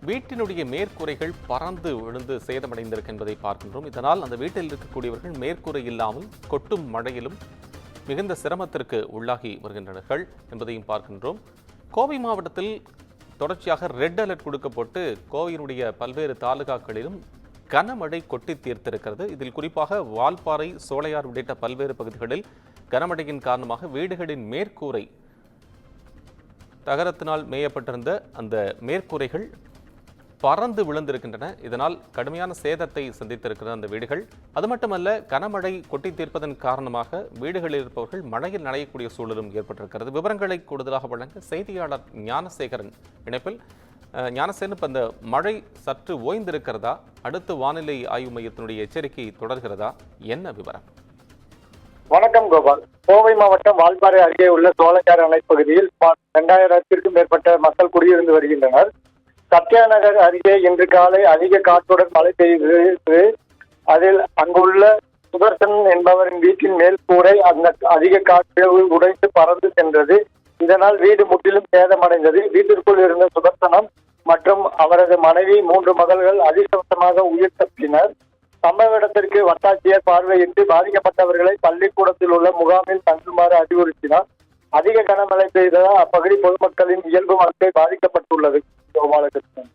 வீட்டினுடைய மேற்கூரைகள் பறந்து விழுந்து சேதமடைந்திருக்கு என்பதை பார்க்கின்றோம். இதனால் அந்த வீட்டில் இருக்கக்கூடியவர்கள் மேற்கூரை இல்லாமல் கொட்டும் மழையிலும் மிகுந்த சிரமத்திற்கு உள்ளாகி வருகின்றனர் என்பதையும் பார்க்கின்றோம். கோவை மாவட்டத்தில் தொடர்ச்சியாக ரெட் அலர்ட் கொடுக்கப்பட்டு கோவையினுடைய பல்வேறு தாலுகாக்களிலும் கனமழை கொட்டி தீர்த்திருக்கிறது. இதில் குறிப்பாக வால்பாறை, சோலையார் உள்ளிட்ட பல்வேறு பகுதிகளில் கனமழையின் காரணமாக வீடுகளின் மேற்கூரை தகரத்தினால் மேயப்பட்டிருந்த அந்த மேற்கூரைகள் பறந்து விழுந்திருக்கின்றன. இதனால் கடுமையான சேதத்தை சந்தித்திருக்கிற அந்த வீடுகள். அது மட்டுமல்ல, கனமழை கொட்டி தீர்ப்பதன் காரணமாக வீடுகளில் இருப்பவர்கள் மழையில் நனையக்கூடிய சூழலும் ஏற்பட்டிருக்கிறது. விவரங்களை கூடுதலாக வழங்க செய்தியாளர் ஞானசேகரன் இணைப்பில். ஞானசேகரன், இப்போ அந்த மழை சற்று ஓய்ந்திருக்கிறதா? அடுத்து வானிலை ஆய்வு மையத்தினுடைய எச்சரிக்கை தொடர்கிறதா? என்ன விவரம்? வணக்கம் கோபால். கோவை மாவட்டம் வால்பாறை அருகே உள்ள சோலையார் அணை பகுதியில் 2000க்கும் மேற்பட்ட மக்கள் குடியிருந்து வருகின்றனர். சத்யா நகர் அருகே இன்று காலை அதிக காற்றுடன் மழை பெய்தது. அதில் அங்குள்ள சுதர்சன் என்பவரின் வீட்டின் மேல் கூரை அந்த அதிக காற்று உடைந்து பறந்து சென்றது. இதனால் வீடு முற்றிலும் சேதமடைந்தது. வீட்டிற்குள் இருந்த சுதர்சனம் மற்றும் அவரது மனைவி 3 மகள்கள் அதிர்ஷ்டவசமாக உயிர் தப்பினர். சம்பவ இடத்திற்கு வட்டாட்சியர் பார்வையிட்டு பாதிக்கப்பட்டவர்களை பள்ளிக்கூடத்தில் உள்ள முகாமில் தங்குமாறு அறிவுறுத்தினார். அதிக கனமழை பெய்ததால் அப்பகுதி பொதுமக்களின் இயல்பு வாழ்க்கை பாதிக்கப்பட்டுள்ளது. கோபாலகிருஷ்ணன்.